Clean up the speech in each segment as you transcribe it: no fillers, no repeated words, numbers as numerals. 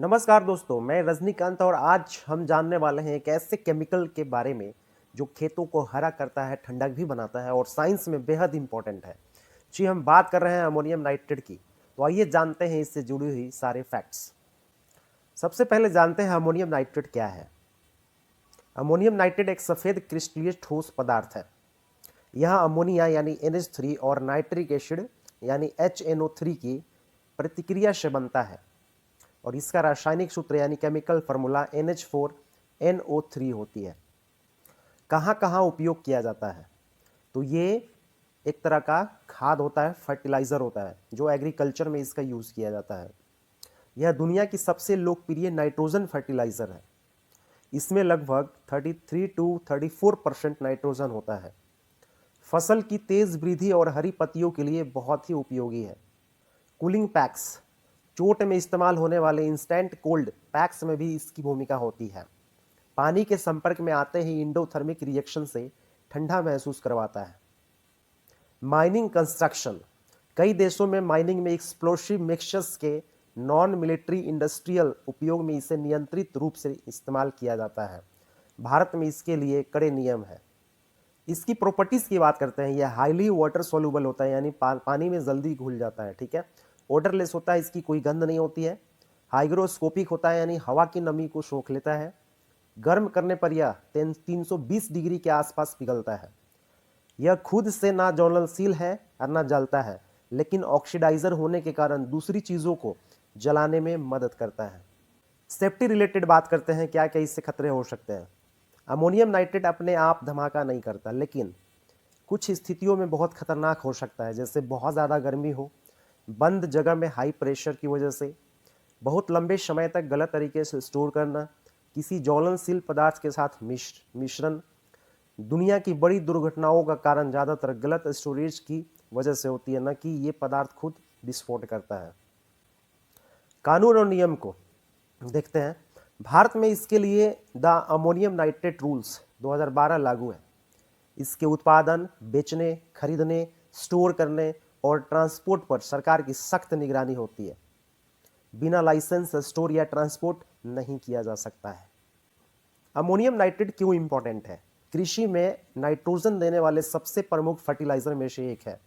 नमस्कार दोस्तों, मैं रजनीकांत और आज हम जानने वाले हैं एक ऐसे केमिकल के बारे में जो खेतों को हरा करता है, ठंडक भी बनाता है और साइंस में बेहद इंपॉर्टेंट है। जी, हम बात कर रहे हैं अमोनियम नाइट्रेट की। तो आइए जानते हैं इससे जुड़ी हुई सारे फैक्ट्स। सबसे पहले जानते हैं अमोनियम नाइट्रेट क्या है। अमोनियम नाइट्रेट एक सफ़ेद क्रिस्टलीय ठोस पदार्थ है। यह अमोनिया यानी NH3 और नाइट्रिक एसिड यानी HNO3 की प्रतिक्रिया से बनता है और इसका रासायनिक सूत्र यानी केमिकल फार्मूला NH4NO3 होती है। कहाँ कहाँ उपयोग किया जाता है? तो ये एक तरह का खाद होता है, फर्टिलाइज़र होता है जो एग्रीकल्चर में इसका यूज़ किया जाता है। यह दुनिया की सबसे लोकप्रिय नाइट्रोजन फर्टिलाइज़र है। इसमें लगभग 33 to 34% नाइट्रोजन होता है। फसल की तेज़ वृद्धि और हरी पत्तियों के लिए बहुत ही उपयोगी है। कूलिंग पैक्स, चोट में इस्तेमाल होने वाले इंस्टेंट कोल्ड पैक्स में भी इसकी भूमिका होती है। पानी के संपर्क में आते ही इंडोथर्मिक रिएक्शन से ठंडा महसूस करवाता है। माइनिंग कंस्ट्रक्शन, कई देशों में माइनिंग में एक्सप्लोसिव मिक्सचर्स के नॉन मिलिट्री इंडस्ट्रियल उपयोग में इसे नियंत्रित रूप से इस्तेमाल किया जाता है। भारत में इसके लिए कड़े नियम हैं। इसकी प्रॉपर्टीज़ की बात करते हैं। यह हाईली वाटर सोल्यूबल होता है, यानी पानी में जल्दी घुल जाता है। ठीक है। ओडरलेस होता है, इसकी कोई गंध नहीं होती है। हाइग्रोस्कोपिक होता है, यानी हवा की नमी को सोख लेता है। गर्म करने पर यह 320 डिग्री के आसपास पिघलता है। यह खुद से ना ज्वलनशील है और ना जलता है, लेकिन ऑक्सीडाइजर होने के कारण दूसरी चीज़ों को जलाने में मदद करता है। सेफ्टी रिलेटेड बात करते हैं, क्या क्या इससे खतरे हो सकते हैं। अमोनियम नाइट्रेट अपने आप धमाका नहीं करता, लेकिन कुछ स्थितियों में बहुत खतरनाक हो सकता है, जैसे बहुत ज़्यादा गर्मी हो, बंद जगह में हाई प्रेशर की वजह से, बहुत लंबे समय तक गलत तरीके से स्टोर करना, किसी ज्वलनशील पदार्थ के साथ मिश्रण। दुनिया की बड़ी दुर्घटनाओं का कारण ज़्यादातर गलत स्टोरेज की वजह से होती है, न कि ये पदार्थ खुद विस्फोट करता है। कानून और नियम को देखते हैं। भारत में इसके लिए द अमोनियम नाइट्रेट रूल्स 2012 लागू है। इसके उत्पादन, बेचने, खरीदने, स्टोर करने और ट्रांसपोर्ट पर सरकार की सख्त निगरानी होती है। बिना लाइसेंस स्टोर या ट्रांसपोर्ट नहीं किया जा सकता है। अमोनियम नाइट्रेट क्यों इंपॉर्टेंट है? कृषि में नाइट्रोजन देने वाले सबसे प्रमुख फर्टिलाइजर में से एक है।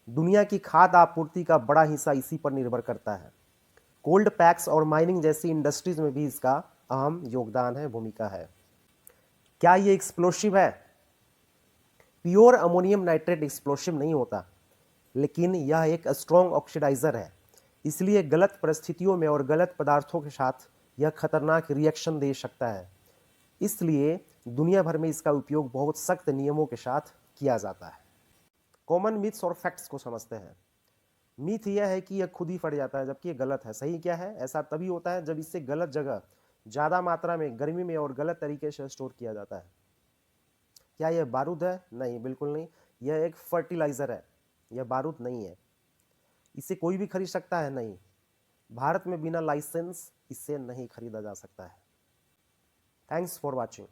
दुनिया की खाद्य आपूर्ति का बड़ा हिस्सा इसी पर निर्भर करता है। कोल्ड पैक्स और माइनिंग जैसी इंडस्ट्रीज में भी इसका अहम योगदान है, भूमिका है। क्या ये एक्सप्लोसिव है? प्योर अमोनियम नाइट्रेट एक्सप्लोसिव नहीं होता, लेकिन यह एक स्ट्रॉन्ग ऑक्सीडाइजर है। इसलिए गलत परिस्थितियों में और गलत पदार्थों के साथ यह खतरनाक रिएक्शन दे सकता है। इसलिए दुनिया भर में इसका उपयोग बहुत सख्त नियमों के साथ किया जाता है। कॉमन मिथ्स और फैक्ट्स को समझते हैं। मिथ यह है कि यह खुद ही फट जाता है, जबकि यह गलत है। सही क्या है? ऐसा तभी होता है जब इसे गलत जगह, ज़्यादा मात्रा में, गर्मी में और गलत तरीके से स्टोर किया जाता है। क्या यह बारूद है? नहीं, बिल्कुल नहीं। यह एक फर्टिलाइज़र है, यह बारूद नहीं है। इसे कोई भी खरीद सकता है? नहीं। भारत में बिना लाइसेंस इसे नहीं खरीदा जा सकता है। Thanks for watching.